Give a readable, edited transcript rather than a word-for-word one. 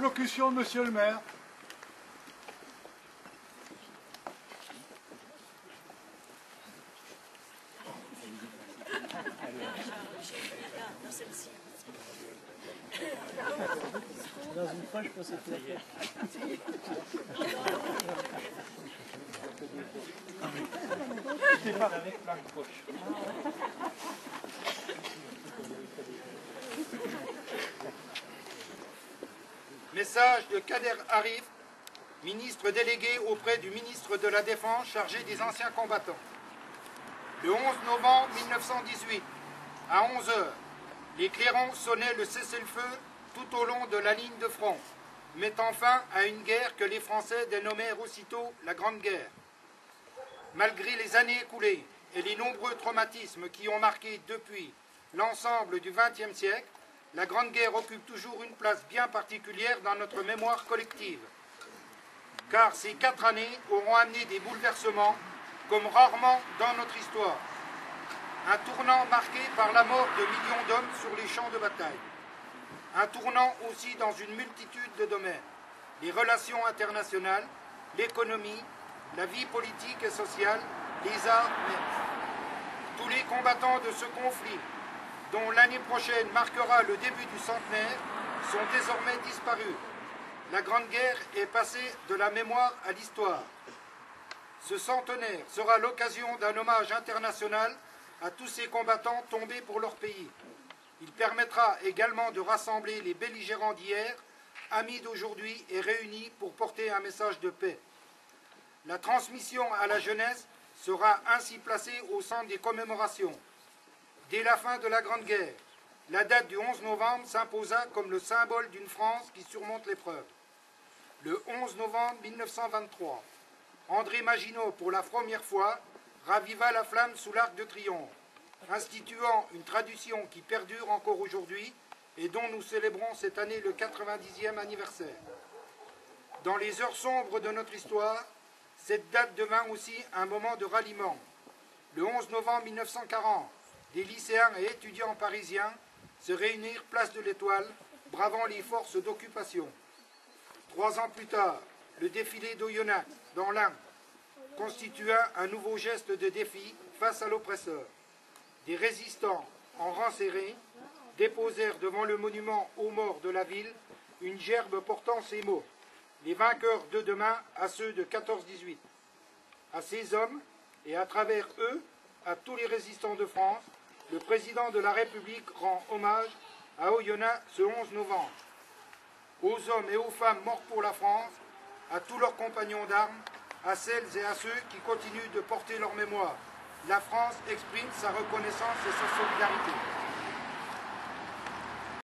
Allocution, monsieur le maire. Dans une fois, je pense que c'était avec plein de poches. Message de Kader Arif, ministre délégué auprès du ministre de la Défense chargé des anciens combattants. Le 11 novembre 1918, à 11 h, les clairons sonnaient le cessez-le-feu tout au long de la ligne de front, mettant fin à une guerre que les Français dénommèrent aussitôt la Grande Guerre. Malgré les années écoulées et les nombreux traumatismes qui ont marqué depuis l'ensemble du XXe siècle, la Grande Guerre occupe toujours une place bien particulière dans notre mémoire collective. Car ces 4 années auront amené des bouleversements comme rarement dans notre histoire. Un tournant marqué par la mort de millions d'hommes sur les champs de bataille. Un tournant aussi dans une multitude de domaines. Les relations internationales, l'économie, la vie politique et sociale, les arts même. Tous les combattants de ce conflit, dont l'année prochaine marquera le début du centenaire, sont désormais disparus. La Grande Guerre est passée de la mémoire à l'histoire. Ce centenaire sera l'occasion d'un hommage international à tous ces combattants tombés pour leur pays. Il permettra également de rassembler les belligérants d'hier, amis d'aujourd'hui et réunis pour porter un message de paix. La transmission à la jeunesse sera ainsi placée au centre des commémorations. Dès la fin de la Grande Guerre, la date du 11 novembre s'imposa comme le symbole d'une France qui surmonte l'épreuve. Le 11 novembre 1923, André Maginot, pour la première fois, raviva la flamme sous l'Arc de Triomphe, instituant une tradition qui perdure encore aujourd'hui et dont nous célébrons cette année le 90e anniversaire. Dans les heures sombres de notre histoire, cette date devint aussi un moment de ralliement. Le 11 novembre 1940, des lycéens et étudiants parisiens se réunirent place de l'Étoile, bravant les forces d'occupation. 3 ans plus tard, le défilé d'Oyonnax, dans l'Ain, constitua un nouveau geste de défi face à l'oppresseur. Des résistants, en rang serré, déposèrent devant le monument aux morts de la ville une gerbe portant ces mots: « Les vainqueurs de demain à ceux de 14-18 ». À ces hommes, et à travers eux, à tous les résistants de France, le président de la République rend hommage à Oyonnax ce 11 novembre. Aux hommes et aux femmes morts pour la France, à tous leurs compagnons d'armes, à celles et à ceux qui continuent de porter leur mémoire, la France exprime sa reconnaissance et sa solidarité.